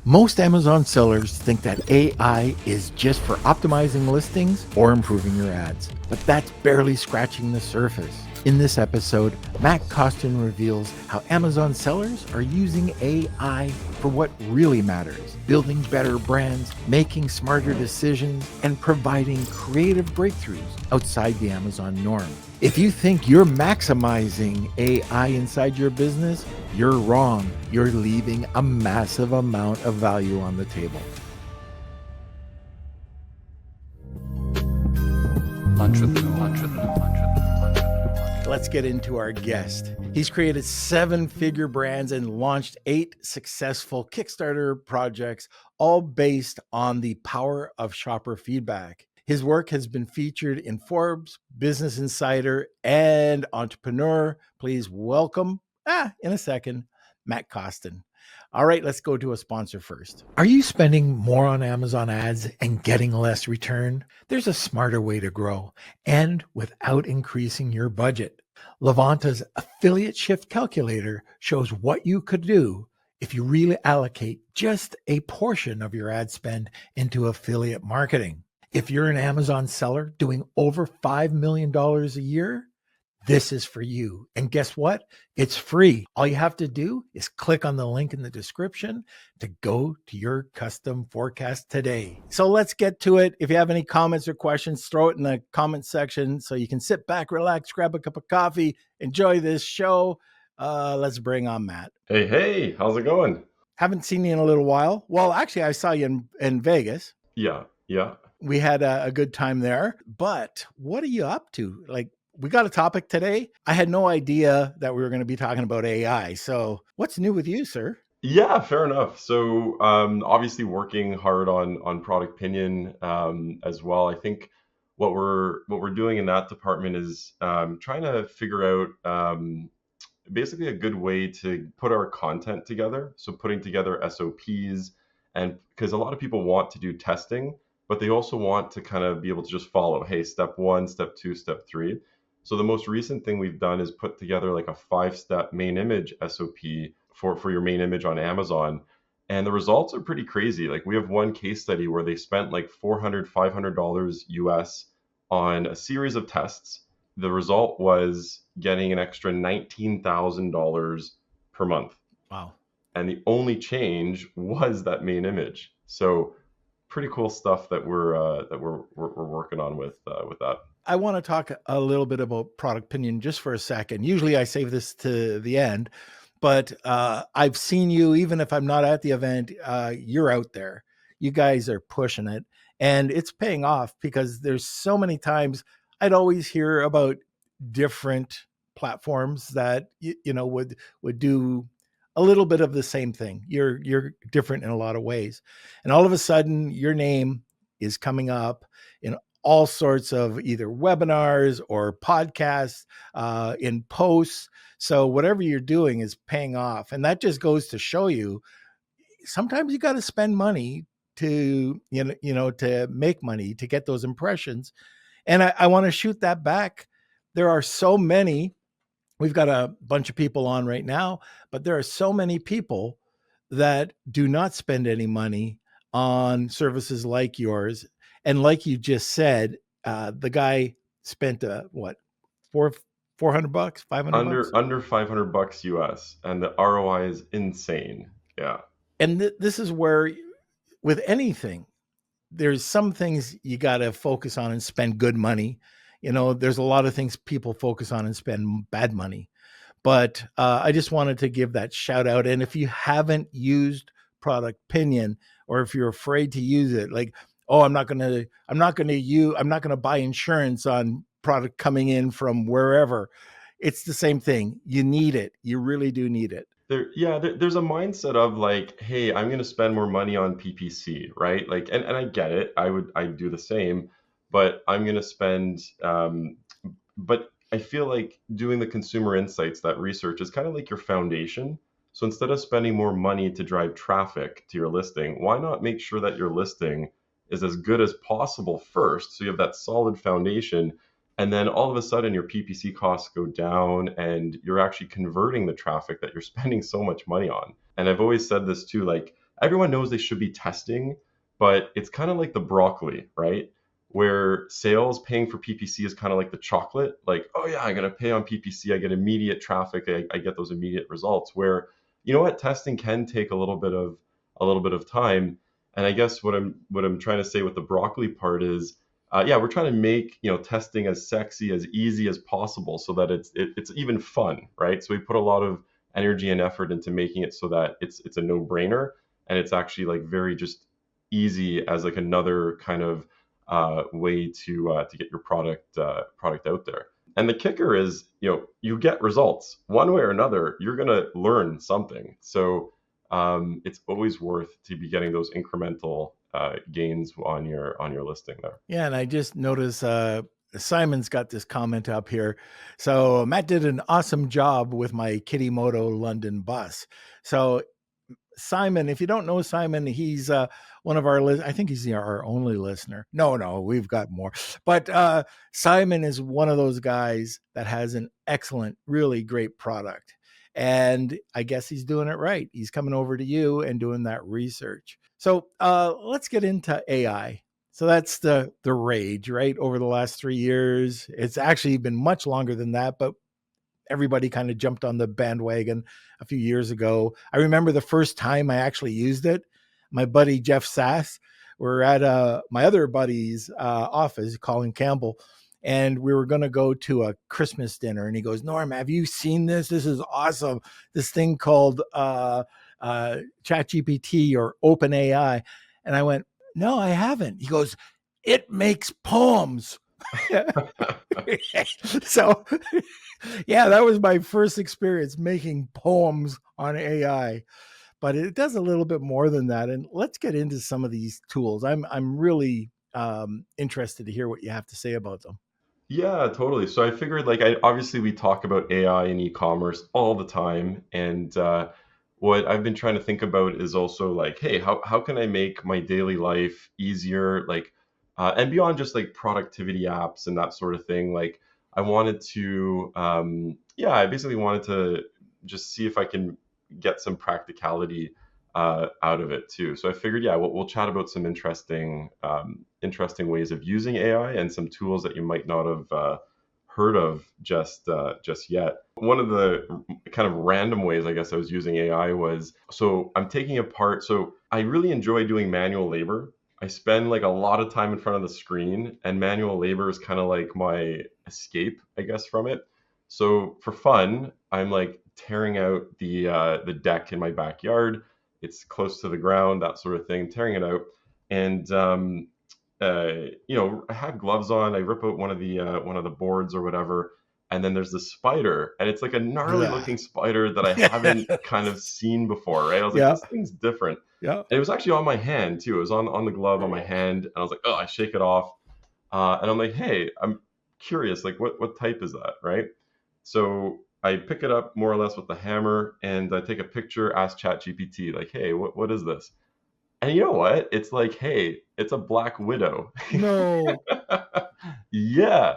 Most Amazon sellers think that AI is just for optimizing listings or improving your ads, but that's barely scratching the surface. In this episode, Matt Costin reveals how Amazon sellers are using AI for what really matters: building better brands, making smarter decisions, and providing creative breakthroughs outside the Amazon norm. If you think you're maximizing AI inside your business, you're wrong. You're leaving a massive amount of value on the table. Let's get into our guest. He's created 7-figure brands and launched 8 successful Kickstarter projects, all based on the power of shopper feedback. His work has been featured in Forbes, Business Insider, and Entrepreneur. Please welcome, in a second, Matt Costin. All right, let's go to a sponsor first. Are you spending more on Amazon ads and getting less return? There's a smarter way to grow and without increasing your budget. Levanta's Affiliate Shift Calculator shows what you could do if you really allocate just a portion of your ad spend into affiliate marketing. If you're an Amazon seller doing over $5 million a year, this is for you. And guess what? It's free. All you have to do is click on the link in the description to go to your custom forecast today. So let's get to it. If you have any comments or questions, throw it in the comment section so you can sit back, relax, grab a cup of coffee, enjoy this show. Let's bring on Matt. Hey, how's it going? Haven't seen you in a little while. Well, actually, I saw you in Vegas. Yeah. We had a good time there. But what are you up to? Like, we got a topic today. I had no idea that we were going to be talking about AI. So what's new with you, sir? Yeah, fair enough. So obviously working hard on ProductPinion as well. I think what we're doing in that department is trying to figure out basically a good way to put our content together. So putting together SOPs, and because a lot of people want to do testing, but they also want to kind of be able to just follow, hey, step 1, step 2, step 3. So the most recent thing we've done is put together like a 5-step main image SOP for your main image on Amazon. And the results are pretty crazy. Like, we have one case study where they spent like $400, $500 US on a series of tests. The result was getting an extra $19,000 per month. Wow. And the only change was that main image. So pretty cool stuff that we're working on with that. I want to talk a little bit about ProductPinion just for a second. Usually I save this to the end, but I've seen you, even if I'm not at the event, you're out there. You guys are pushing it, and it's paying off, because there's so many times I'd always hear about different platforms that would do a little bit of the same thing. You're different in a lot of ways, and all of a sudden your name is coming up in all sorts of either webinars or podcasts, in posts. So whatever you're doing is paying off. And that just goes to show you, sometimes you got to spend money to, to make money, to get those impressions. And I want to shoot that back. There are so many, we've got a bunch of people on right now, but there are so many people that do not spend any money on services like yours. And like you just said, the guy spent $400, $500, under $500 US, and the ROI is insane. Yeah. And this is where, with anything, there's some things you got to focus on and spend good money. There's a lot of things people focus on and spend bad money. But I just wanted to give that shout out. And if you haven't used ProductPinion, or if you're afraid to use it, like, oh, I'm not going to buy insurance on product coming in from wherever. It's the same thing. You need it. You really do need it. There's a mindset of like, hey, I'm going to spend more money on PPC, right? Like, and I get it. I'd do the same, but I'm going to spend, but I feel like doing the consumer insights, that research, is kind of like your foundation. So instead of spending more money to drive traffic to your listing, why not make sure that your listing is as good as possible first, so you have that solid foundation, and then all of a sudden your PPC costs go down and you're actually converting the traffic that you're spending so much money on. And I've always said this too, like, everyone knows they should be testing, but it's kind of like the broccoli, right? Where sales paying for PPC is kind of like the chocolate. Like, oh yeah, I'm gonna pay on PPC, I get immediate traffic, I get those immediate results. Where you know what, testing can take a little bit of time. And I guess what I'm trying to say with the broccoli part is, yeah, we're trying to make testing as sexy, as easy as possible, so that it's even fun, right? So we put a lot of energy and effort into making it so that it's a no-brainer, and it's actually like very just easy as like another kind of way to get your product out there. And the kicker is, you get results one way or another. You're gonna learn something. So it's always worth to be getting those incremental gains on your listing there. Yeah, and I just noticed Simon's got this comment up here. So Matt did an awesome job with my Kittymoto London bus. So Simon, if you don't know Simon, he's one of our I think he's our only listener. No, we've got more. But Simon is one of those guys that has an excellent, really great product. And I guess he's doing it right. He's coming over to you and doing that research. So let's get into AI. So that's the rage, right? Over the last 3 years. It's actually been much longer than that, but everybody kind of jumped on the bandwagon a few years ago. I remember the first time I actually used it. My buddy Jeff Sass, we're at my other buddy's office, Colin Campbell, and we were going to go to a Christmas dinner. And he goes, Norm, have you seen this? This is awesome. This thing called ChatGPT or OpenAI. And I went, no, I haven't. He goes, it makes poems. So yeah, that was my first experience making poems on AI, but it does a little bit more than that. And let's get into some of these tools. I'm really interested to hear what you have to say about them. Yeah, totally. So I figured, like, obviously we talk about AI and e-commerce all the time, and what I've been trying to think about is also like, hey, how can I make my daily life easier, like, and beyond just like productivity apps and that sort of thing. Like, I wanted to, yeah, I basically wanted to just see if I can get some practicality out of it too. So I figured, yeah, we'll chat about some interesting ways of using AI and some tools that you might not have heard of just yet. One of the kind of random ways I guess I was using AI was, so I'm taking apart. So I really enjoy doing manual labor. I spend like a lot of time in front of the screen, and manual labor is kind of like my escape, I guess, from it. So for fun, I'm like tearing out the deck in my backyard. It's close to the ground, that sort of thing, tearing it out. And I had gloves on. I rip out one of the boards or whatever, and then there's this spider, and it's like a gnarly Yeah. looking spider that I haven't kind of seen before, right? I was like, Yeah. this thing's different. Yeah. And it was actually on my hand too. It was on the glove on my hand, and I was like, oh, I shake it off, and I'm like, hey, I'm curious, like what type is that, right? So I pick it up more or less with the hammer, and I take a picture, ask ChatGPT, like, hey, what is this? And you know what? It's like, hey, it's a black widow. No. Yeah.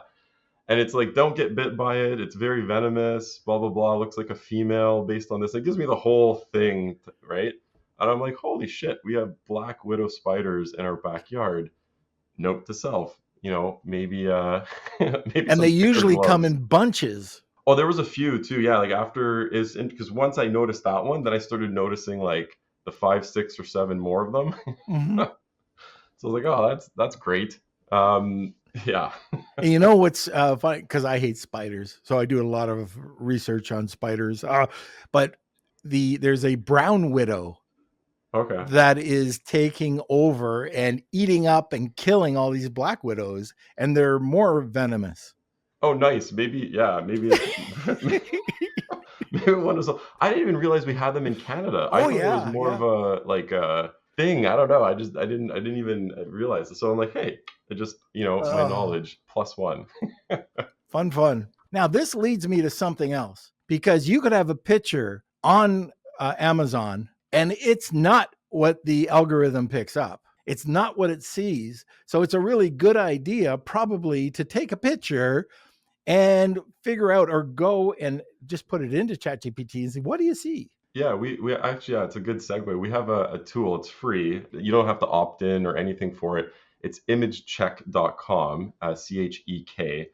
And it's like, don't get bit by it. It's very venomous, blah, blah, blah. Looks like a female based on this. It gives me the whole thing, right? And I'm like, holy shit, we have black widow spiders in our backyard. Note to self, maybe maybe And they some thicker usually come gloves. in bunches. Oh, there was a few too. Yeah, like after is because once I noticed that one, then I started noticing like the five, six, or seven more of them. Mm-hmm. So I was like, oh, that's great. Yeah. And you know what's funny? Because I hate spiders, so I do a lot of research on spiders. But there's a brown widow Okay. that is taking over and eating up and killing all these black widows, and they're more venomous. Oh, nice. Maybe, yeah, maybe it's maybe one was. I didn't even realize we had them in Canada. I Oh thought it was yeah, more yeah. of a like a thing. I don't know. I didn't even realize it. So I'm like, hey, it just my knowledge plus one. Fun. Now this leads me to something else, because you could have a picture on Amazon and it's not what the algorithm picks up. It's not what it sees. So it's a really good idea probably to take a picture and figure out, or go and just put it into ChatGPT and see, what do you see? Yeah, we actually, yeah, it's a good segue. We have a tool, it's free. You don't have to opt in or anything for it. It's imagecheck.com, CHEK.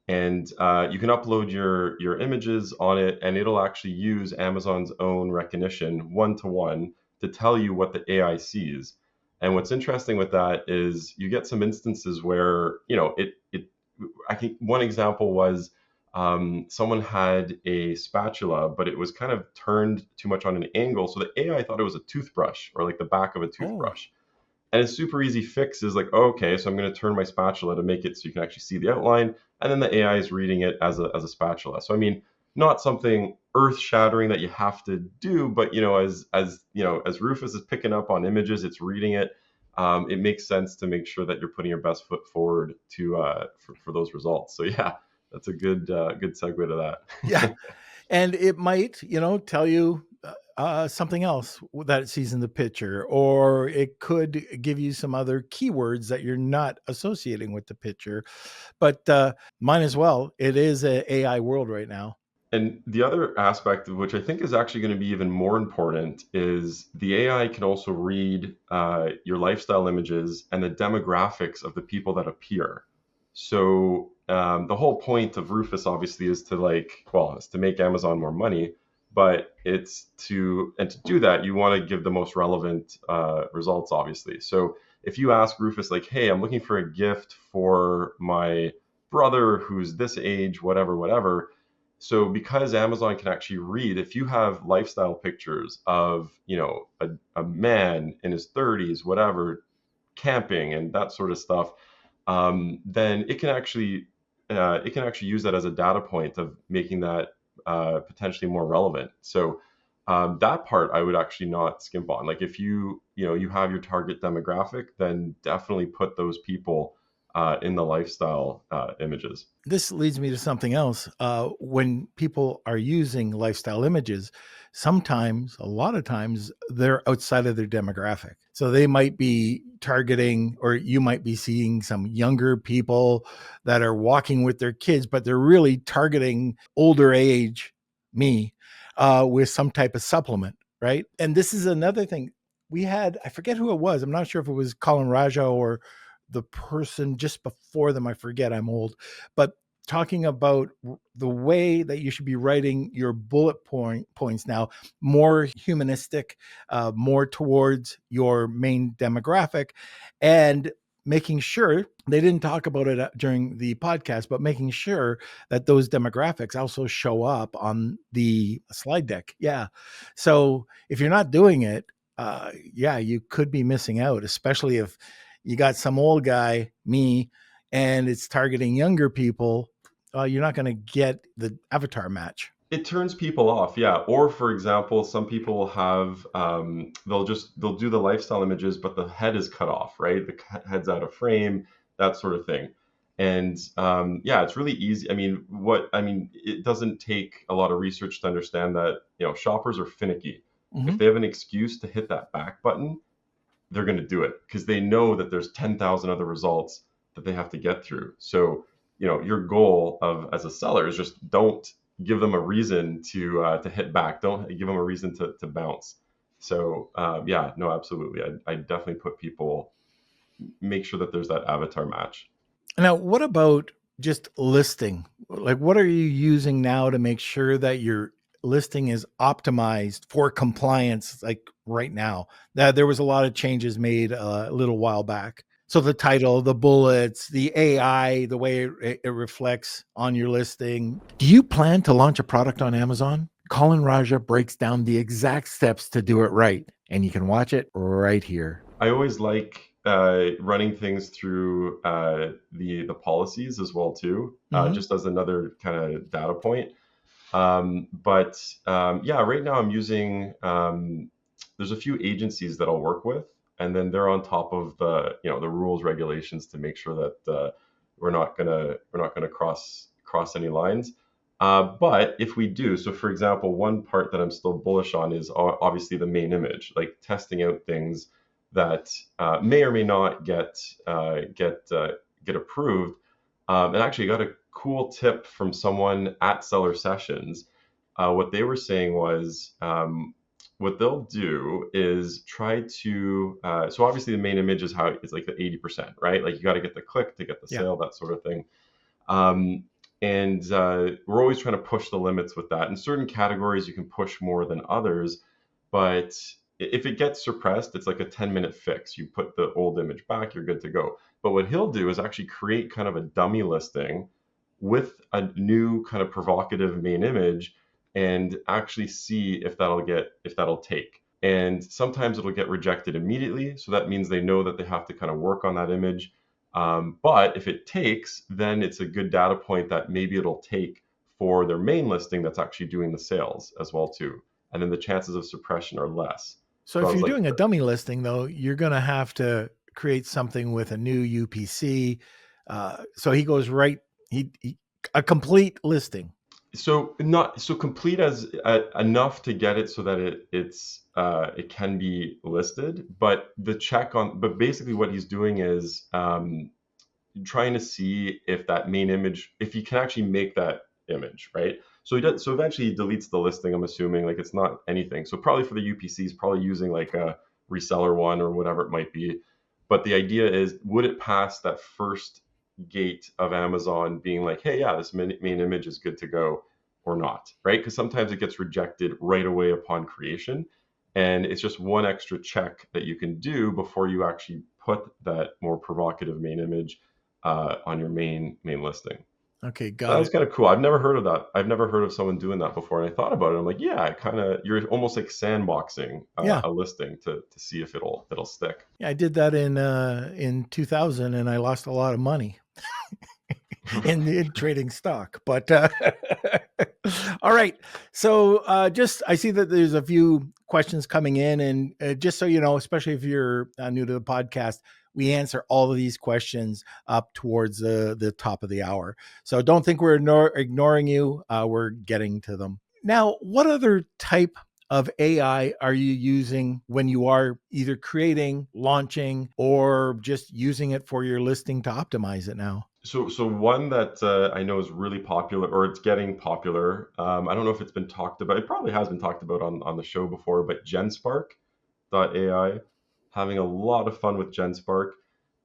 And you can upload your images on it, and it'll actually use Amazon's own recognition one to one to tell you what the AI sees. And what's interesting with that is you get some instances where, I think one example was someone had a spatula, but it was kind of turned too much on an angle. So the AI thought it was a toothbrush or like the back of a Oh, toothbrush. And a super easy fix is like, oh, okay, so I'm going to turn my spatula to make it so you can actually see the outline. And then the AI is reading it as a spatula. So, I mean, not something earth shattering that you have to do, but, as Rufus is picking up on images, it's reading it. It makes sense to make sure that you're putting your best foot forward for those results. So yeah, that's a good segue to yeah. that. And it might, tell you something else that it sees in the picture, or it could give you some other keywords that you're not associating with the picture. But mine as well. It is a AI world right now. And the other aspect, which I think is actually going to be even more important, is the AI can also read your lifestyle images and the demographics of the people that appear. So the whole point of Rufus obviously is to is to make Amazon more money, but to do that, you want to give the most relevant results, obviously. So if you ask Rufus, like, hey, I'm looking for a gift for my brother who's this age, whatever, whatever, so because Amazon can actually read, if you have lifestyle pictures of, a man in his 30s, whatever, camping and that sort of stuff, then it can actually use that as a data point of making that potentially more relevant. So that part I would actually not skimp on. Like if you have your target demographic, then definitely put those people in the lifestyle images. This leads me to something else. When people are using lifestyle images, sometimes, a lot of times, they're outside of their demographic. So they might be targeting, or you might be seeing some younger people that are walking with their kids, but they're really targeting older age me with some type of supplement, right? And this is another thing. We had, I forget who it was. I'm not sure if it was Colin Raja or the person just before them. I forget, I'm old, but talking about the way that you should be writing your points now, more humanistic, more towards your main demographic, and making sure they didn't talk about it during the podcast, but making sure that those demographics also show up on the slide deck. Yeah. So if you're not doing it, yeah, you could be missing out, especially if you got some old guy, me, and it's targeting younger people. You're not going to get the avatar match. It turns people off, yeah. Or for example, some people have they'll do the lifestyle images, but the head is cut off, right? The head's out of frame, that sort of thing. And yeah, it's really easy. I mean, it doesn't take a lot of research to understand that shoppers are finicky. If Mm-hmm. they have an excuse to hit that back button, they're going to do it because they know that there's 10,000 other results that they have to get through. So, your goal of as a seller is just don't give them a reason to hit back. Don't give them a reason to bounce. So, yeah, no, absolutely. I definitely put people make sure that there's that avatar match. Now, what about just listing? Like, what are you using now to make sure that your listing is optimized for compliance? Like right now, that there was a lot of changes made a little while back. So the title, the bullets, the AI, the way it reflects on your listing. Do you plan to launch a product on Amazon? Colin Raja breaks down the exact steps to do it right, and you can watch it right here. I always like running things through the policies as well too, Mm-hmm. just as another kind of data point. But yeah, right now I'm using there's a few agencies that I'll work with, and then they're on top of the rules regulations to make sure that we're not gonna cross any lines. But if we do, so for example, one part that I'm still bullish on is obviously the main image, like testing out things that may or may not get approved. And actually, got a cool tip from someone at Seller Sessions. What they were saying was what they'll do is try to, so obviously the main image is how it's like the 80%, right? Like you got to get the click to get the Yeah. sale, that sort of thing. Um, and we're always trying to push the limits with that. In certain categories, you can push more than others, but if it gets suppressed, it's like a 10-minute fix. You put the old image back, you're good to go. But what he'll do is actually create kind of a dummy listing with a new kind of provocative main image and actually see if that'll take. And sometimes it'll get rejected immediately. So that means they know that they have to kind of work on that image. But if it takes, then it's a good data point that maybe it'll take for their main listing that's actually doing the sales as well too. And then the chances of suppression are less. So So I if was you're like, doing a dummy listing, though, you're going to have to create something with a new UPC. So he goes right, he a complete listing. so not so complete as enough to get it so that it can be listed, but but basically what he's doing is trying to see if that main image, if you can actually make that image, right? So he does, so eventually he deletes the listing, I'm assuming, like it's not anything. So probably for the UPC, he's probably using like a reseller one or whatever it might be. But the idea is, would it pass that first gate of Amazon being like, hey, yeah, this main image is good to go or not, right? Because sometimes it gets rejected right away upon creation. And it's just one extra check that you can do before you actually put that more provocative main image on your main listing. Okay, So that got was it. kind of cool. I've never heard of that. I've never heard of someone doing that before. And I thought about it. I'm like, yeah, kind of. You're almost like sandboxing Yeah, a listing to see if it'll stick. yeah, I did that in 2000, and I lost a lot of money in trading stock. But all right, so just I see that there's a few questions coming in, and just so you know, especially if you're new to the podcast, we answer all of these questions up towards the top of the hour. So don't think we're ignoring you. We're getting to them. Now, what other type of AI are you using when you are either creating, launching, or just using it for your listing to optimize it now? So one that I know is really popular, or it's getting popular. I don't know if it's been talked about. It probably has been talked about on the show before, but GenSpark.ai, having a lot of fun with GenSpark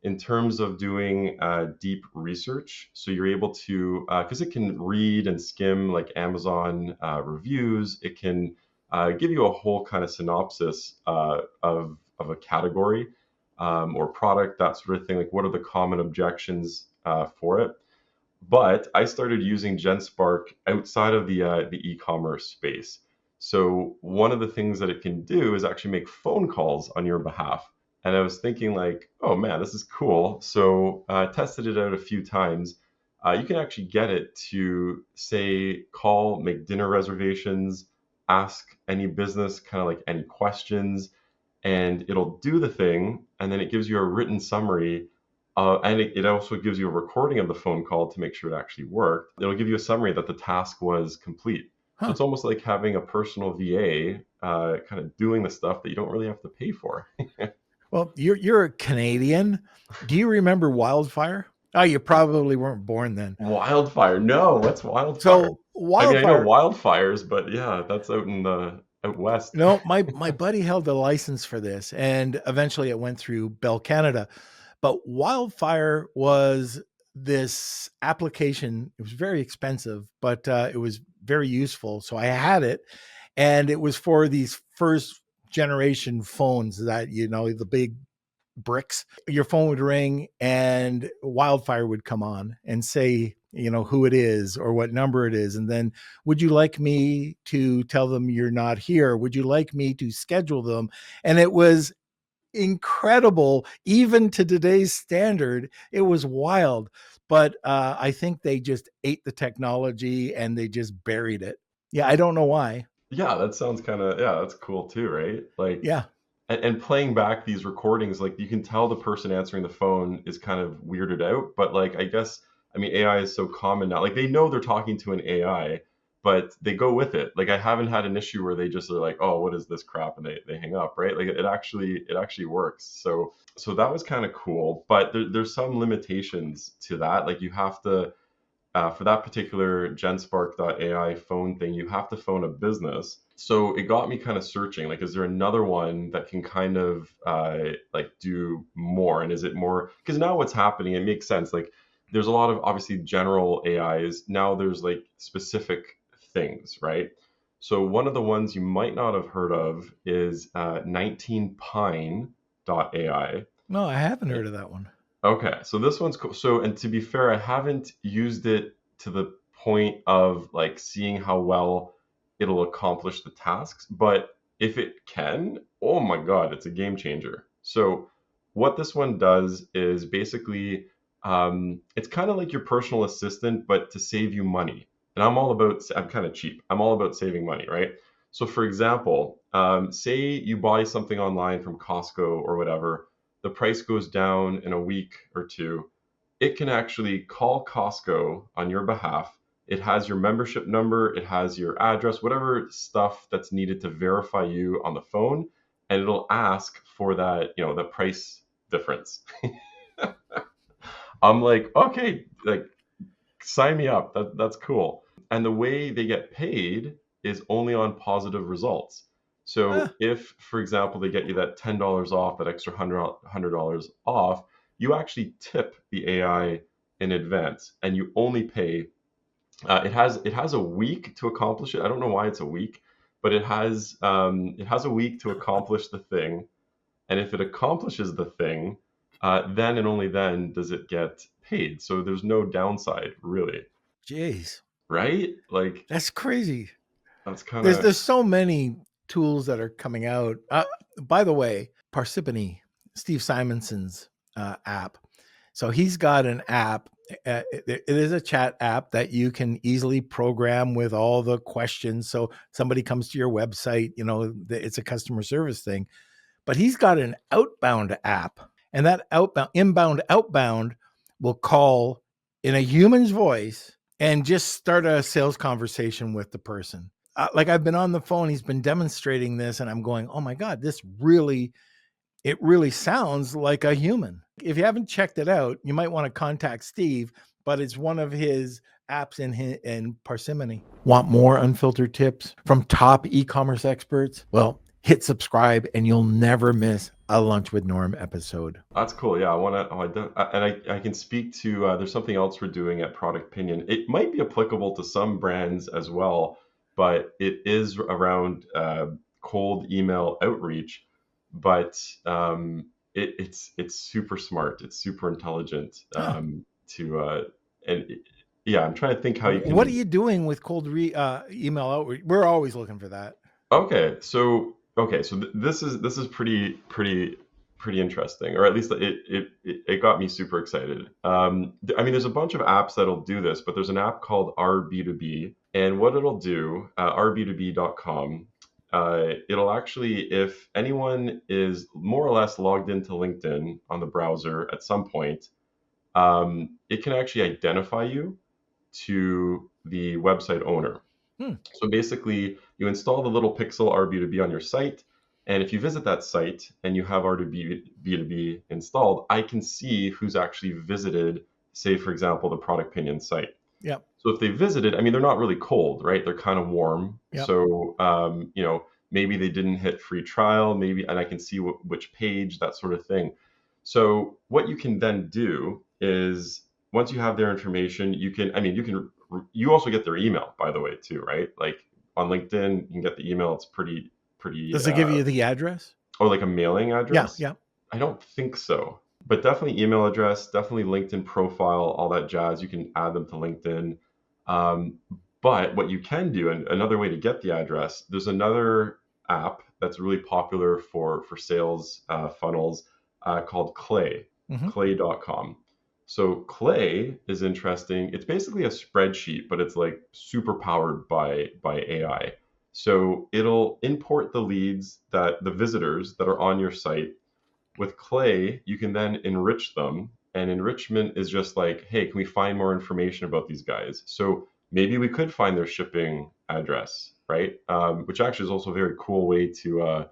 in terms of doing deep research. So you're able to, because it can read and skim like Amazon reviews, it can give you a whole kind of synopsis of a category or product, that sort of thing. Like, what are the common objections for it? But I started using GenSpark outside of the e-commerce space. So one of the things that it can do is actually make phone calls on your behalf. And I was thinking like, oh man, this is cool. So I tested it out a few times. You can actually get it to say, call, make dinner reservations, ask any business kind of like any questions, and it'll do the thing. And then it gives you a written summary and it also gives you a recording of the phone call to make sure it actually worked. It'll give you a summary that the task was complete. So Huh. it's almost like having a personal VA kind of doing the stuff that you don't really have to pay for. Well, you're a Canadian. Do you remember Wildfire? Oh, you probably weren't born then. Wildfire? No, what's wildfire? So I mean, I know Wildfire, wildfires, but yeah, that's out in the out west. no, my buddy held the license for this, and eventually it went through Bell Canada. But Wildfire was this application. It was very expensive, but it was very useful. So I had it, and it was for these first generation phones that the big bricks. Your phone would ring and Wildfire would come on and say, who it is or what number it is. And then, would you like me to tell them you're not here? Would you like me to schedule them? And it was incredible, even to today's standard. It was wild. But I think they just ate the technology and they just buried it. Yeah, I don't know why. Yeah, that sounds kind of, yeah, that's cool too, right? Like, Yeah. and playing back these recordings, like you can tell the person answering the phone is kind of weirded out, but like I guess, I mean, AI is so common now. Like they know they're talking to an AI, but they go with it. Like I haven't had an issue where they just are like, oh, what is this crap, and they hang up, right? Like it actually works. So that was kind of cool, but there's some limitations to that. Like you have to for that particular GenSpark.ai phone thing, you have to phone a business So it got me kind of searching, like, is there another one that can kind of like do more? And is it more? Because now what's happening, it makes sense. Like, there's a lot of obviously general AIs. Now there's like specific things, right? So one of the ones you might not have heard of is 19pine.ai. No, I haven't heard of that one. Okay, so this one's cool. So, and to be fair, I haven't used it to the point of like seeing how well it'll accomplish the tasks, but if it can, oh my God, it's a game changer. So, what this one does is basically, it's kind of like your personal assistant, but to save you money. And I'm kind of cheap. I'm all about saving money, right? So, for example, say you buy something online from Costco or whatever, the price goes down in a week or two, it can actually call Costco on your behalf. It has your membership number, it has your address, whatever stuff that's needed to verify you on the phone, and it'll ask for that, the price difference. I'm like, okay, like sign me up. That's cool. And the way they get paid is only on positive results. So Ah, if, for example, they get you that $10 off, that extra $100 off, you actually tip the AI in advance, and you only pay. It has a week to accomplish it. I don't know why it's a week, but it has a week to accomplish the thing. And if it accomplishes the thing, then and only then does it get paid. So there's no downside, really, jeez, right? Like that's crazy. that's kind There's of there's so many tools that are coming out. By the way, Parsippany, Steve Simonson's app. So he's got an app. It is a chat app that you can easily program with all the questions. So somebody comes to your website, it's a customer service thing. But he's got an outbound app, and that outbound will call in a human's voice and just start a sales conversation with the person. Like I've been on the phone, he's been demonstrating this, and I'm going, oh my God, it really sounds like a human. If you haven't checked it out, you might want to contact Steve, but it's one of his apps in Parsimony. Want more unfiltered tips from top e-commerce experts? Well, hit subscribe and you'll never miss a Lunch with Norm episode. that's cool. Yeah, I want to. And I can speak to. There's something else we're doing at Product Pinion. It might be applicable to some brands as well, but it is around cold email outreach. But it's super smart. It's super intelligent. Huh. Yeah, I'm trying to think how you What are can. you doing with cold email outreach? We're always looking for that. Okay, so this is pretty interesting, or at least it got me super excited. I mean, there's a bunch of apps that'll do this, but there's an app called RB2B, and what it'll do, rb2b.com, it'll actually, if anyone is more or less logged into LinkedIn on the browser at some point, it can actually identify you to the website owner. Hmm. So basically, you install the little pixel RB2B on your site. And if you visit that site and you have RB2B installed, I can see who's actually visited, say, for example, the Product Pinion site. Yep. So if they visited, I mean, they're not really cold, right? They're kind of warm. Yep. So, maybe they didn't hit free trial, maybe, and I can see which page, that sort of thing. So what you can then do is once you have their information, you also get their email, by the way, too, right? Like on LinkedIn, you can get the email. It's pretty, Does it give you the address? or like a mailing Yeah. address. Yeah. I don't think so, but definitely email address, definitely LinkedIn profile, all that jazz. You can add them to LinkedIn. Um, but what you can do, and another way to get the address, there's another app that's really popular for sales funnels called Clay, Mm-hmm. clay.com. So Clay is interesting. It's basically a spreadsheet, but it's like super powered by AI. So it'll import the leads, that the visitors that are on your site. With Clay, you can then enrich them. And enrichment is just like, hey, can we find more information about these guys? So maybe we could find their shipping address, right? Which actually is also a very cool way to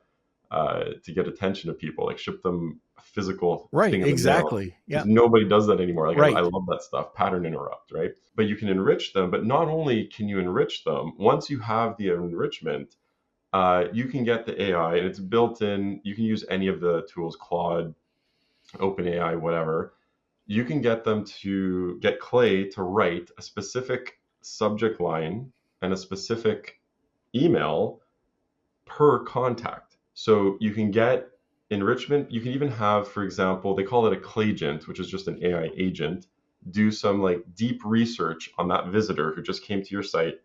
get attention to people, like ship them a physical Right. thing in the mail, Exactly. because Yeah. nobody does that anymore. Like I Right. love that stuff, pattern interrupt, right? But you can enrich them, but not only can you enrich them, once you have the enrichment, you can get the AI, and it's built in. You can use any of the tools, Claude, OpenAI, whatever. You can get them to get Clay to write a specific subject line and a specific email per contact. So you can get enrichment. You can even have, for example, they call it a Claygent, which is just an AI agent, do some like deep research on that visitor who just came to your site,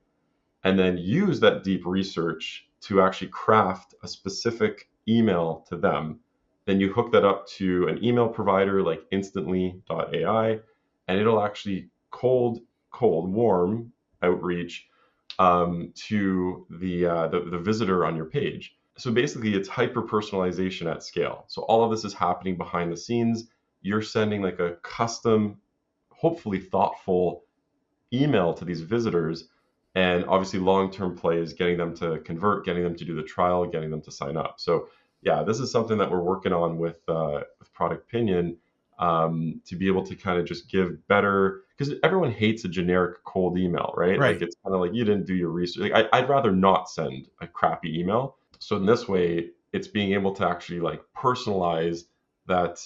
and then use that deep research to actually craft a specific email to them. Then you hook that up to an email provider like instantly.ai, and it'll actually warm outreach to the visitor on your page. So basically, it's hyper personalization at scale. So all of this is happening behind the scenes. You're sending like a custom, hopefully thoughtful email to these visitors, and obviously long-term play is getting them to convert, getting them to do the trial, getting them to sign up. So yeah, this is something that we're working on with ProductPinion, to be able to kind of just give better, because everyone hates a generic cold email, right? Like Right. it's kind of like you didn't do your research. Like I'd rather not send a crappy email. So in this way, it's being able to actually like personalize that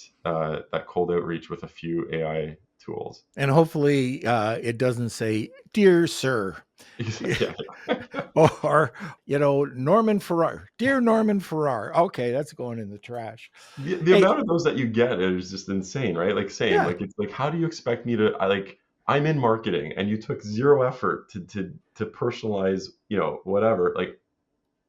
cold outreach with a few AI tools. And hopefully it doesn't say, "Dear Sir," Yeah. or, Norman Farrar. "Dear Norman Farrar." Okay, that's going in the trash. The Hey, amount of those that you get is just insane, right? Like same, yeah. like it's like how do you expect me to I'm in marketing and you took zero effort to personalize, whatever. Like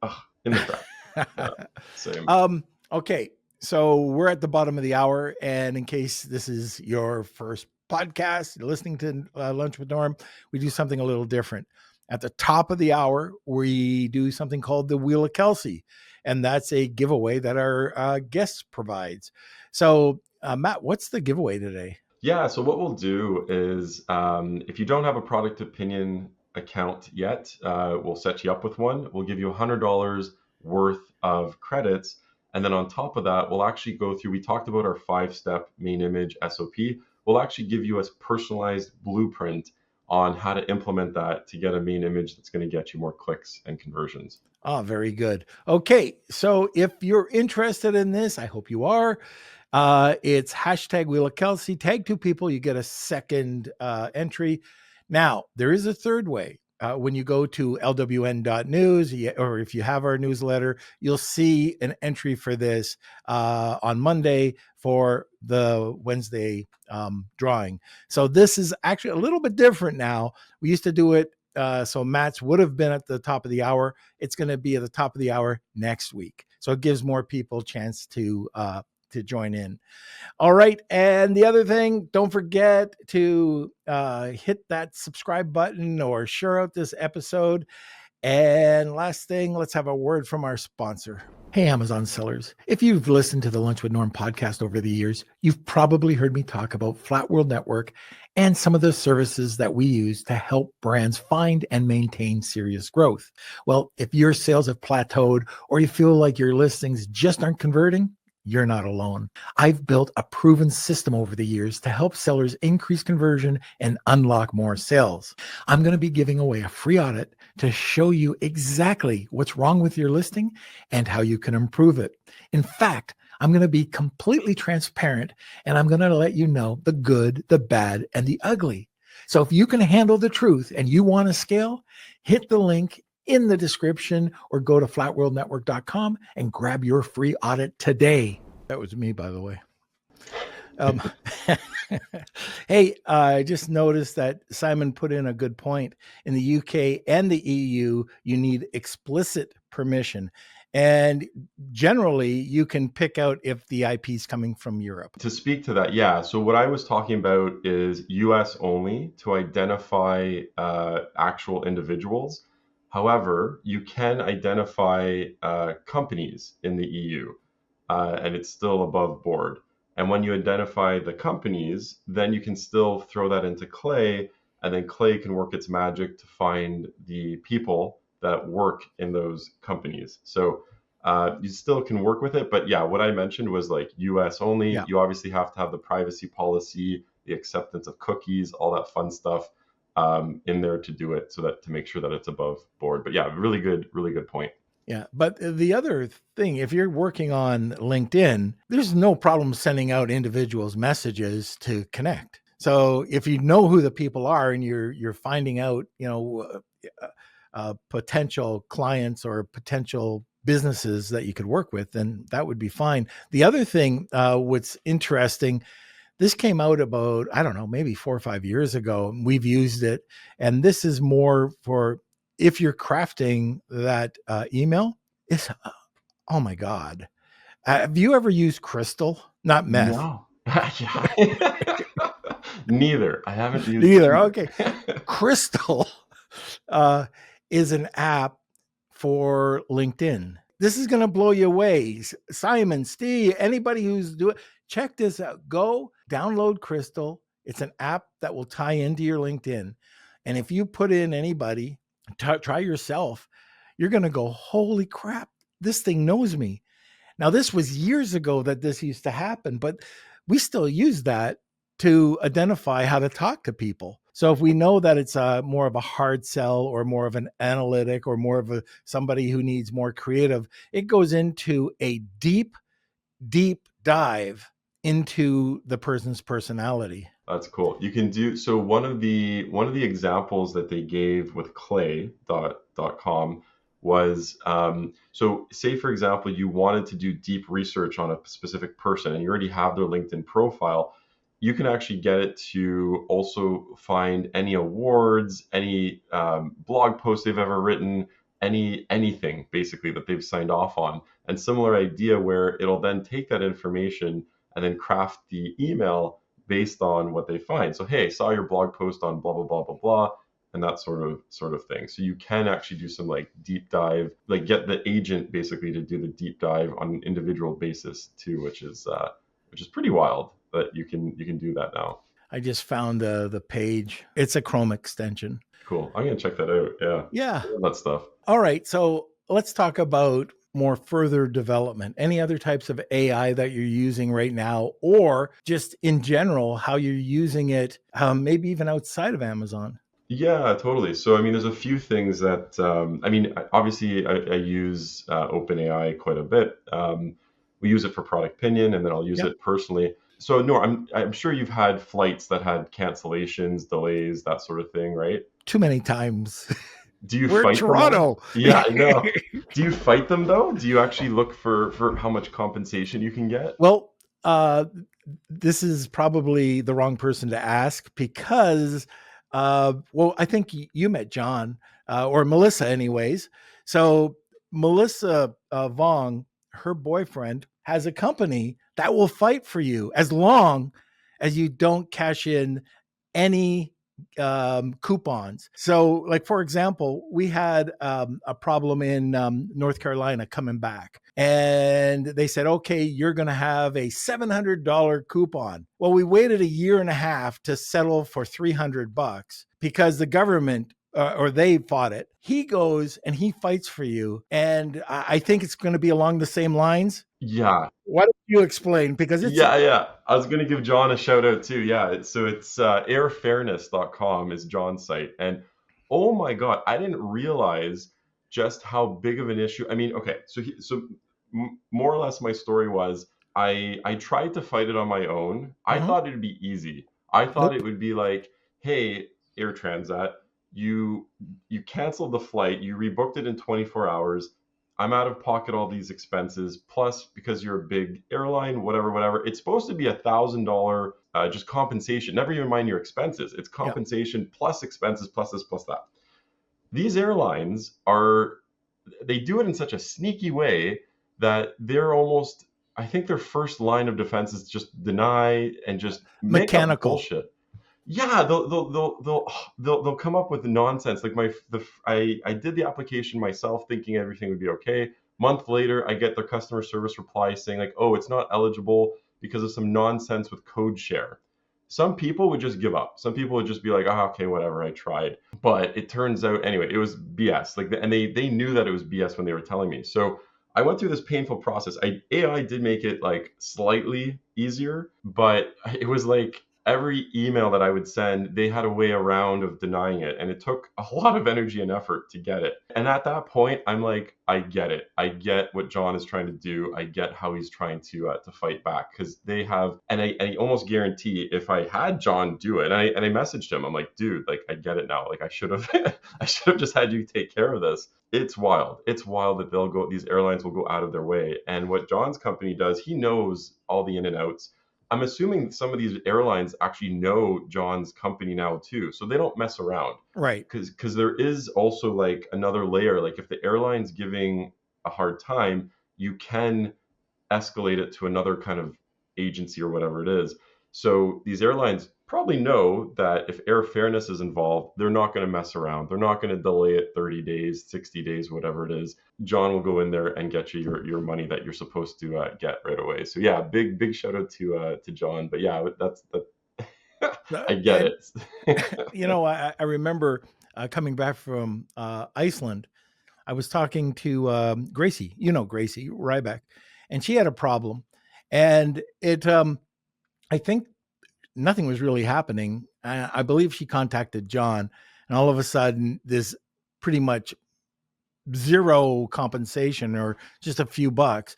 ugh, in the trash. Yeah, same. Okay, so we're at the bottom of the hour, and in case this is your first podcast, you're listening to Lunch with Norm, we do something a little different. At the top of the hour, we do something called the Wheel of Kelsey, and that's a giveaway that our guest provides. So, Matt, what's the giveaway today? Yeah, so what we'll do is, if you don't have a Product Opinion account yet, we'll set you up with one. We'll give you $100 worth of credits. And then on top of that, we'll actually go through, we talked about our 5-step main image SOP. We'll actually give you a personalized blueprint on how to implement that to get a main image that's going to get you more clicks and conversions. Oh, very good. Okay, so if you're interested in this, I hope you are. It's hashtag Wheel of Kelsey. Tag 2 people, you get a second entry. Now, there is a third way. When you go to lwn.news, or if you have our newsletter, you'll see an entry for this on Monday for the Wednesday drawing. So this is actually a little bit different now. We used to do it. So Matt's would have been at the top of the hour. It's going to be at the top of the hour next week. So it gives more people a chance to join in. All right. And the other thing, don't forget to hit that subscribe button or share out this episode. And last thing, let's have a word from our sponsor. Hey, Amazon sellers. If you've listened to the Lunch with Norm podcast over the years, you've probably heard me talk about Flat World Network and some of the services that we use to help brands find and maintain serious growth. Well, if your sales have plateaued or you feel like your listings just aren't converting, you're not alone. I've built a proven system over the years to help sellers increase conversion and unlock more sales. I'm going to be giving away a free audit to show you exactly what's wrong with your listing and how you can improve it. In fact, I'm going to be completely transparent, and I'm going to let you know the good, the bad, and the ugly. So if you can handle the truth and you want to scale, hit the link in the description or go to flatworldnetwork.com and grab your free audit today. That was me, by the way. Hey, I just noticed that Simon put in a good point. In the UK and the EU, you need explicit permission. And generally, you can pick out if the IP is coming from Europe. To speak to that, yeah. So what I was talking about is US only to identify actual individuals. However, you can identify companies in the EU, and it's still above board. And when you identify the companies, then you can still throw that into Clay, and then Clay can work its magic to find the people that work in those companies. So you still can work with it, but yeah, what I mentioned was like US only. Yeah. You obviously have to have the privacy policy, the acceptance of cookies, all that fun stuff in there to do it, so that to make sure that it's above board. But yeah, really good point. Yeah. But the other thing, if you're working on LinkedIn, there's no problem sending out individuals messages to connect. So if you know who the people are and you're finding out, potential clients or potential businesses that you could work with, then that would be fine. The other thing, what's interesting, this came out about, I don't know, maybe 4 or 5 years ago. We've used it. And this is more for if you're crafting that email. It's, oh my God. Have you ever used crystal? Not meth. No. Yeah. Neither. I haven't used Neither. Okay. either. Crystal uh, is an app for LinkedIn. This is going to blow you away. Simon, Steve, anybody who's doing, check this out. Go download Crystal. It's an app that will tie into your LinkedIn. And if you put in anybody, try yourself, you're going to go, holy crap, this thing knows me. Now, this was years ago that this used to happen, but we still use that to identify how to talk to people. So if we know that it's more of a hard sell or more of an analytic or more of somebody who needs more creative, it goes into a deep, deep dive into the person's personality. That's cool. You can do so. One of the examples that they gave with clay.com was so say for example you wanted to do deep research on a specific person and you already have their LinkedIn profile. You can actually get it to also find any awards, any blog posts they've ever written, anything basically that they've signed off on. And similar idea where it'll then take that information and then craft the email based on what they find. So, hey, saw your blog post on blah blah blah blah blah, and that sort of thing. So you can actually do some like deep dive, like get the agent basically to do the deep dive on an individual basis too, which is pretty wild that you can do that now. I just found the page. It's a Chrome extension. Cool. I'm gonna check that out. Yeah, Yeah. I love that stuff. All right. So let's talk about more further development. Any other types of AI that you're using right now, or just in general, how you're using it, maybe even outside of Amazon? Yeah, totally. So, I mean, there's a few things that, I mean, obviously, I use OpenAI quite a bit. We use it for ProductPinion, and then I'll use Yeah. it personally. So, no, I'm sure you've had flights that had cancellations, delays, that sort of thing, right? Too many times. Do you We're in fight them all? Toronto. Yeah, I know. Do you fight them though? Do you actually look for how much compensation you can get? Well, this is probably the wrong person to ask because, well, I think you met John or Melissa, anyways. So Melissa Vong, her boyfriend, has a company that will fight for you as long as you don't cash in any coupons. So, like for example, we had a problem in North Carolina coming back, and they said, "Okay, you're going to have a $700 coupon." Well, we waited a year and a half to settle for $300 because the government. Or they fought it. He goes and he fights for you, and I think it's going to be along the same lines. Yeah, Why don't you explain? Because it's yeah. I was gonna give John a shout out too. Yeah, so it's airfairness.com is John's site, and oh my God, I didn't realize just how big of an issue. I mean, okay, more or less, my story was I tried to fight it on my own. I Mhm. thought it'd be easy. I thought it Nope. would be like, hey, Air Transat, you you canceled the flight, you rebooked it in 24 hours. I'm out of pocket all these expenses. Plus, because you're a big airline, whatever, whatever, it's supposed to be $1,000 just compensation. Never even mind your expenses. It's Yeah. compensation plus expenses plus this plus that. These airlines are they do it in such a sneaky way that they're almost I think their first line of defense is just deny and just make up Mechanical. bullshit. Yeah, they'll come up with nonsense. Like I did the application myself, thinking everything would be okay. Month later, I get their customer service reply saying like, "Oh, it's not eligible because of some nonsense with code share." Some people would just give up. Some people would just be like, "Ah, okay, whatever, I tried." But it turns out anyway, it was BS. Like, and they knew that it was BS when they were telling me. So I went through this painful process. AI did make it like slightly easier, but it was like every email that I would send, they had a way around of denying it. And it took a lot of energy and effort to get it. And at that point, I'm like, I get it. I get what John is trying to do. I get how he's trying to fight back, because they have, and I almost guarantee if I had John do it, and I messaged him, I'm like, dude, like, I get it now. Like, I should have, I should have just had you take care of this. It's wild. It's wild that these airlines will go out of their way. And what John's company does, he knows all the in and outs. I'm assuming some of these airlines actually know John's company now too, so they don't mess around. Right. Because there is also like another layer. Like if the airline's giving a hard time, you can escalate it to another kind of agency or whatever it is. So these airlines probably know that if air fairness is involved, they're not going to mess around. They're not going to delay it 30 days, 60 days, whatever it is. John will go in there and get you your money that you're supposed to get right away. So yeah, big shout out to John. But yeah, that's I get And it. I remember coming back from Iceland. I was talking to Gracie, Gracie Ryback, and she had a problem, and I think nothing was really happening. I believe she contacted John, and all of a sudden, this pretty much zero compensation or just a few bucks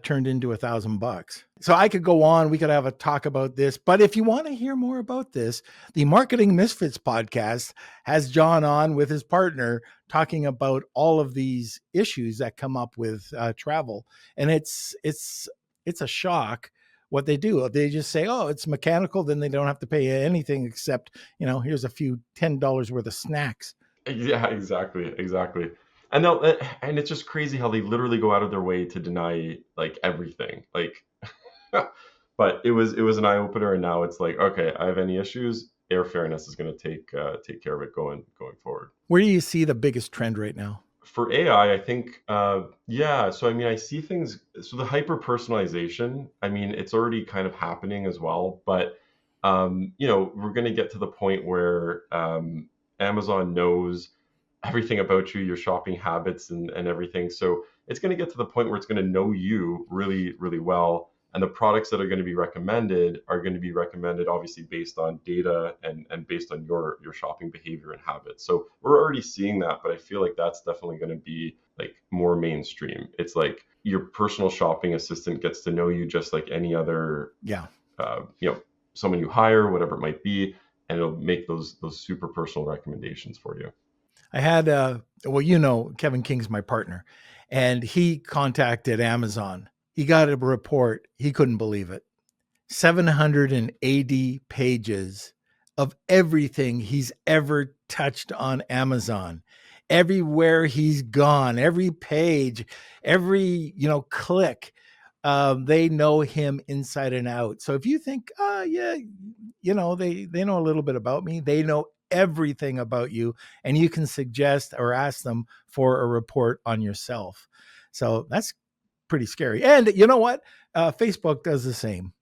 turned into $1,000. So I could go on. We could have a talk about this. But if you want to hear more about this, the Marketing Misfits podcast has John on with his partner talking about all of these issues that come up with travel. And it's a shock what they do. They just say, oh, it's mechanical. Then they don't have to pay anything except, here's a few $10 worth of snacks. Yeah, exactly. And and it's just crazy how they literally go out of their way to deny like everything. Like, but it was an eye opener, and now it's like, okay, I have any issues, air fairness is going to take care of it going forward. Where do you see the biggest trend right now? For AI, I think, yeah. So I mean, I see things. So the hyper personalization, I mean, it's already kind of happening as well. But we're going to get to the point where Amazon knows everything about you, your shopping habits and everything. So it's going to get to the point where it's going to know you really, really well. And the products that are going to be recommended are going to be recommended obviously based on data and based on your shopping behavior and habits. So we're already seeing that, but I feel like that's definitely going to be like more mainstream. It's like your personal shopping assistant gets to know you just like any other, someone you hire, whatever it might be, and it'll make those super personal recommendations for you. I had, Kevin King's my partner, and he contacted Amazon. He got a report. He couldn't believe it. 780 pages of everything he's ever touched on Amazon. Everywhere he's gone, every page, every, click, they know him inside and out. So if you think, they know a little bit about me, they know everything about you, and you can suggest or ask them for a report on yourself. So that's pretty scary. And you know what? Facebook does the same,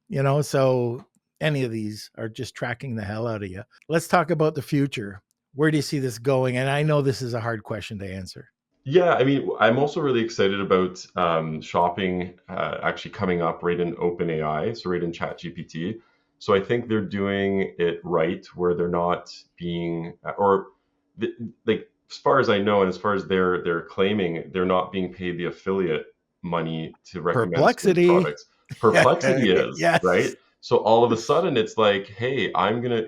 so any of these are just tracking the hell out of you. Let's talk about the future. Where do you see this going? And I know this is a hard question to answer. Yeah, I mean, I'm also really excited about shopping actually coming up right in OpenAI, so right in ChatGPT. So I think they're doing it right, where they're not being, like as far as I know, and as far as they're claiming, they're not being paid the affiliate money to recommend certain Perplexity. products. Perplexity is, Yes. right? So all of a sudden it's like, hey, I'm gonna,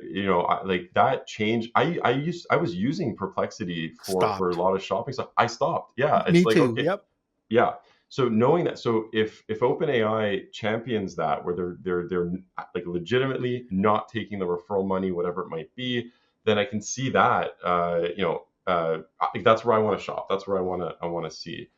like that change. I was using Perplexity for a lot of shopping stuff. I stopped. Yeah, it's Me like, too. okay, Yep. yeah. So knowing that, so if OpenAI champions that, where they're like legitimately not taking the referral money, whatever it might be, then I can see that, that's where I want to shop. That's where I want to see.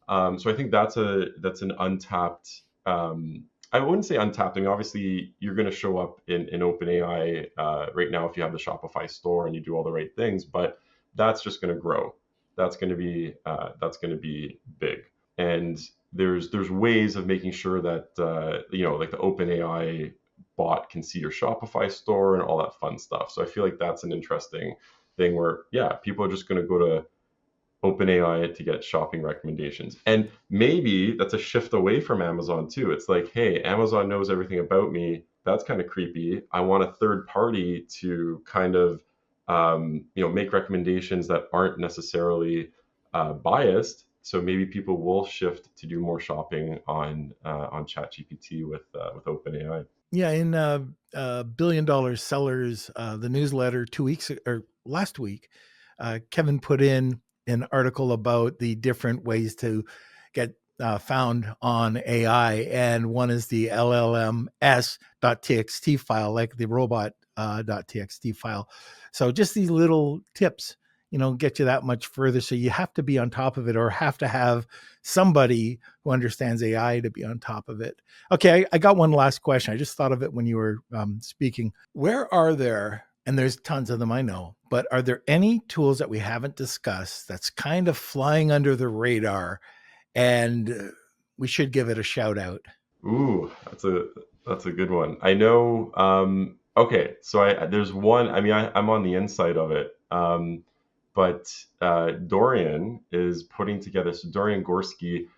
So I think that's an untapped. I wouldn't say untapped. I mean, obviously you're going to show up in OpenAI right now if you have the Shopify store and you do all the right things, but that's just going to grow. That's going to be big. And there's ways of making sure that like the OpenAI bot can see your Shopify store and all that fun stuff. So I feel like that's an interesting thing where people are just going to go to OpenAI to get shopping recommendations. And maybe that's a shift away from Amazon too. It's like, hey, Amazon knows everything about me. That's kind of creepy. I want a third party to kind of make recommendations that aren't necessarily biased. So maybe people will shift to do more shopping on ChatGPT with OpenAI. Yeah, in Billion Dollar Sellers, the newsletter 2 weeks or last week, Kevin put in an article about the different ways to get found on AI, and one is the LLMs.txt file, like the robot.txt file. So just these little tips, get you that much further. So you have to be on top of it, or have to have somebody who understands AI to be on top of it. Okay, I got one last question. I just thought of it when you were speaking. Where are there, and there's tons of them I know, but are there any tools that we haven't discussed that's kind of flying under the radar and we should give it a shout out? Ooh, that's a good one. I know. Okay, so there's one. I mean, I'm on the inside of it, but Dorian is putting together. So Dorian Gorski,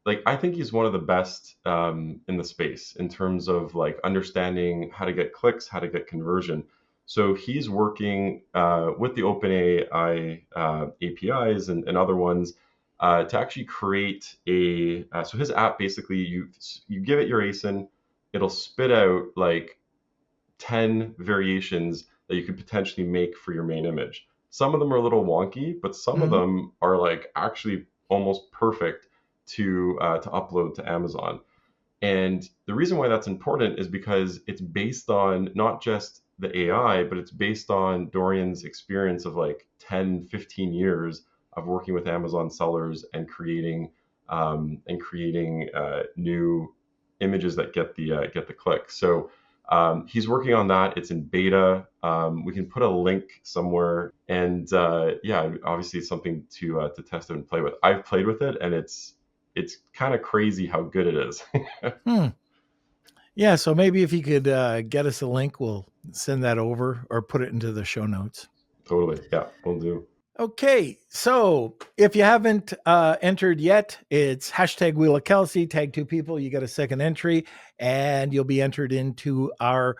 like I think he's one of the best in the space in terms of like understanding how to get clicks, how to get conversion. So he's working with the OpenAI APIs and other ones to actually create so his app basically you give it your ASIN, it'll spit out like 10 variations that you could potentially make for your main image. Some of them are a little wonky, but some of Mm-hmm. them are like actually almost perfect to upload to Amazon. And the reason why that's important is because it's based on not just the AI, but it's based on Dorian's experience of like 10, 15 years of working with Amazon sellers and creating new images that get the click. So he's working on that. It's in beta. We can put a link somewhere, and yeah, obviously it's something to test and play with. I've played with it, and it's kind of crazy how good it is. Hmm. Yeah, so maybe if you could get us a link, we'll send that over or put it into the show notes. Totally, yeah, we'll do. Okay, so if you haven't entered yet, it's hashtag Wheel of Kelsey, tag two people, you get a second entry, and you'll be entered into our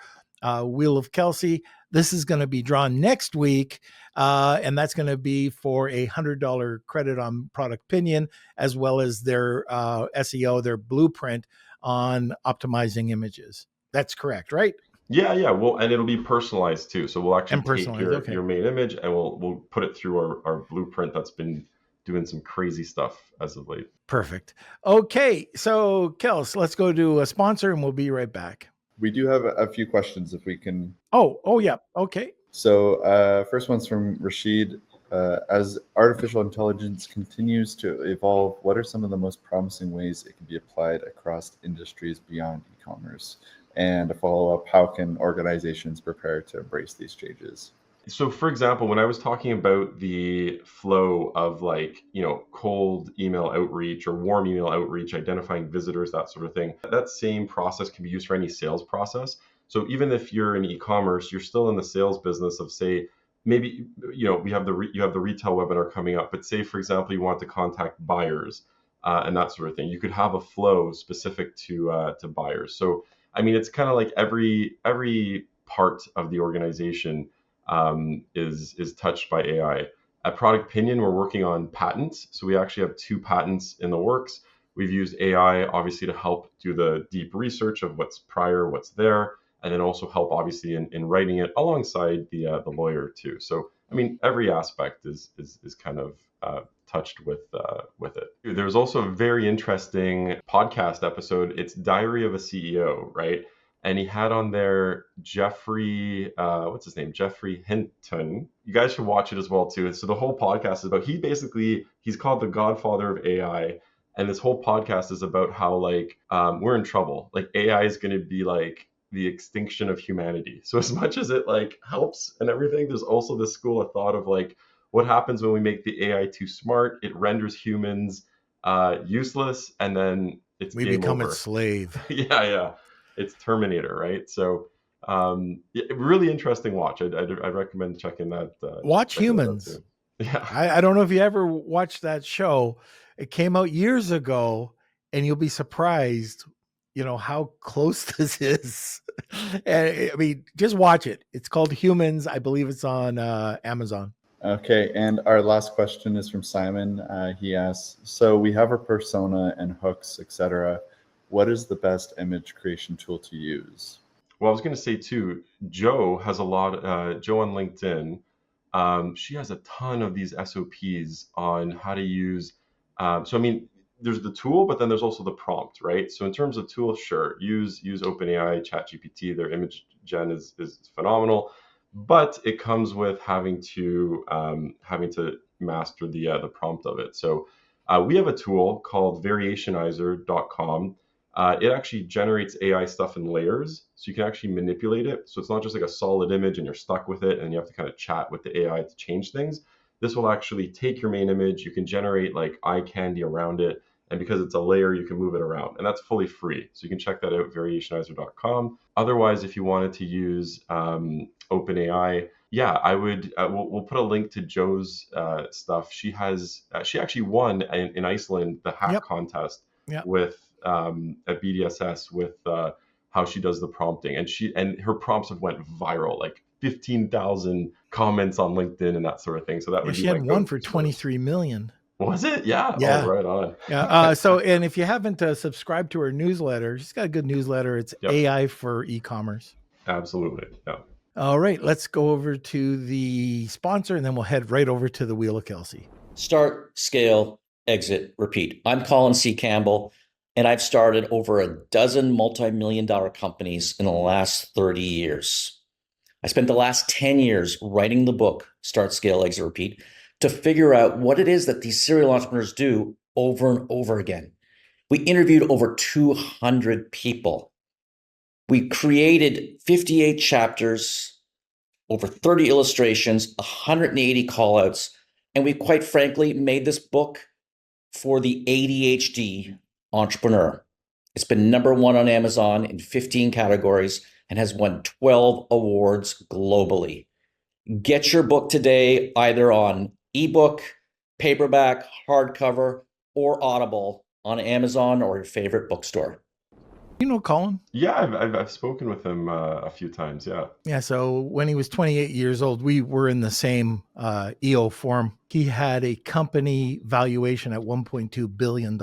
Wheel of Kelsey. This is going to be drawn next week, and that's going to be for a $100 credit on ProductPinion, as well as their SEO, their blueprint on optimizing images. That's correct, right? Yeah. Well, and it'll be personalized too. So we'll actually And take personalized. your Okay. main image and we'll put it through our blueprint that's been doing some crazy stuff as of late. Perfect. Okay, so Kels, let's go to a sponsor and we'll be right back. We do have a few questions if we can. Oh yeah. Okay. So first one's from Rashid. As artificial intelligence continues to evolve, what are some of the most promising ways it can be applied across industries beyond e-commerce? And a follow-up, how can organizations prepare to embrace these changes? So for example, when I was talking about the flow of like, cold email outreach or warm email outreach, identifying visitors, that sort of thing, that same process can be used for any sales process. So even if you're in e-commerce, you're still in the sales business of, say, maybe, we have you have the retail webinar coming up, but say, for example, you want to contact buyers and that sort of thing. You could have a flow specific to buyers. So, I mean, it's kind of like every part of the organization is touched by AI. At ProductPinion, we're working on patents. So we actually have 2 patents in the works. We've used AI obviously to help do the deep research of what's prior, what's there, and then also help obviously in writing it alongside the lawyer too. So I mean, every aspect is kind of touched with it. There's also a very interesting podcast episode. It's Diary of a CEO, right? And he had on there Jeffrey, what's his name? Jeffrey Hinton. You guys should watch it as well too. So the whole podcast is about, he's called the Godfather of AI. And this whole podcast is about how like we're in trouble. Like AI is going to be like the extinction of humanity. So as much as it like helps and everything, there's also this school of thought of like, what happens when we make the AI too smart? It renders humans useless, and then it's We game become over. its slave. Yeah. It's Terminator, right? So, really interesting watch. I'd recommend checking that. Watch checking that out Humans. too. Yeah. I don't know if you ever watched that show. It came out years ago, and you'll be surprised, how close this is. And I mean, just watch it. It's called Humans. I believe it's on Amazon. Okay, and our last question is from Simon. He asks, so we have our persona and hooks, etc. What is the best image creation tool to use? Well, I was going to say too, Joe has a lot, Joe on LinkedIn, she has a ton of these SOPs on how to use. So, I mean, there's the tool, but then there's also the prompt, right? So in terms of tools, sure, use OpenAI, ChatGPT, their image gen is phenomenal, but it comes with having to master the prompt of it. So we have a tool called variationizer.com. It actually generates AI stuff in layers, so you can actually manipulate it. So it's not just like a solid image and you're stuck with it and you have to kind of chat with the AI to change things. This will actually take your main image, you can generate like eye candy around it, and because it's a layer, you can move it around, and that's fully free. So you can check that out, variationizer.com. Otherwise, if you wanted to use OpenAI, yeah, I would. We'll put a link to Joe's stuff. She actually won in Iceland the hack contest with at BDSS with how she does the prompting, and her prompts have went viral, like 15,000 comments on LinkedIn and that sort of thing. So that would be she had one for 23 million. Was it? Yeah. Yeah. Oh, right on. Yeah. So, and if you haven't subscribed to her newsletter, she's got a good newsletter. It's AI for e-commerce. Absolutely. Yeah. All right. Let's go over to the sponsor, and then we'll head right over to the Wheel of Kelsey. Start, scale, exit, repeat. I'm Colin C. Campbell, and I've started over a dozen multi-million-dollar companies in the last 30 years. I spent the last 10 years writing the book, Start, Scale, Exit, Repeat, to figure out what it is that these serial entrepreneurs do over and over again. We interviewed over 200 people. We created 58 chapters, over 30 illustrations, 180 callouts, and we quite frankly made this book for the ADHD entrepreneur. It's been #1 on Amazon in 15 categories and has won 12 awards globally. Get your book today, either on ebook, paperback, hardcover, or Audible on Amazon or your favorite bookstore. You know Colin? Yeah, I've spoken with him a few times. Yeah. Yeah. So when he was 28 years old, we were in the same EO forum. He had a company valuation at $1.2 billion.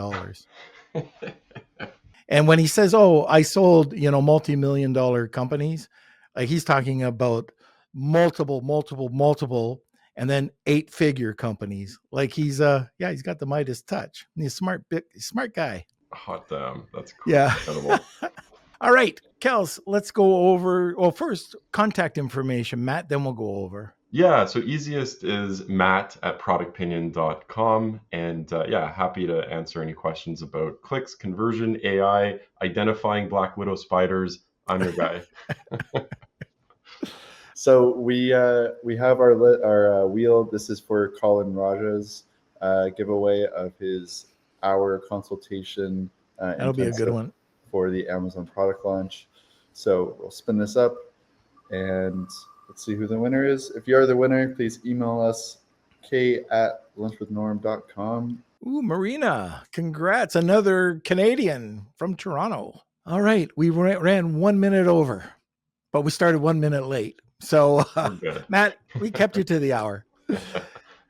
And when he says, "Oh, I sold, multi-million-dollar companies," like he's talking about multiple, and then 8-figure companies. Like he's got the Midas touch. He's a smart guy. Hot damn, that's cool. Yeah. Incredible. All right, Kels, let's go over. Well, first contact information, Matt. Then we'll go over. Yeah, so easiest is matt@productpinion.com. And happy to answer any questions about clicks, conversion, AI, identifying Black Widow spiders. I'm your guy. So we have our wheel. This is for Colin Raja's giveaway of his hour consultation. That'll be a good one. For the Amazon product launch. So we'll spin this up and let's see who the winner is. If you are the winner, please email us k@lunchwithnorm.com. Ooh, Marina, congrats. Another Canadian from Toronto. All right. We ran 1 minute over, but we started 1 minute late. So Matt, we kept you to the hour.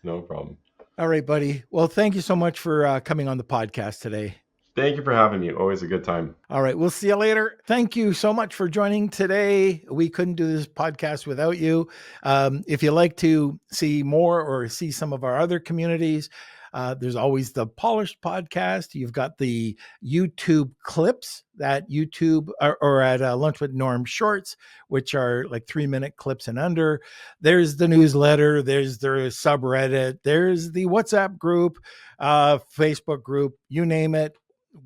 No problem. All right, buddy. Well, thank you so much for coming on the podcast today. Thank you for having me. Always a good time. All right. We'll see you later. Thank you so much for joining today. We couldn't do this podcast without you. If you like to see more or see some of our other communities, there's always the Polished podcast. You've got the YouTube clips that YouTube or at Lunch with Norm Shorts, which are like 3-minute clips and under. There's the newsletter. There's the subreddit. There's the WhatsApp group, Facebook group, you name it.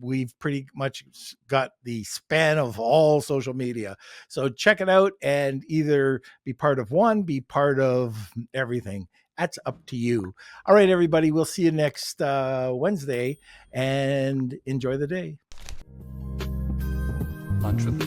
We've pretty much got the span of all social media. So check it out and either be part of one, be part of everything. That's up to you. All right, everybody. We'll see you next Wednesday and enjoy the day. Lunch with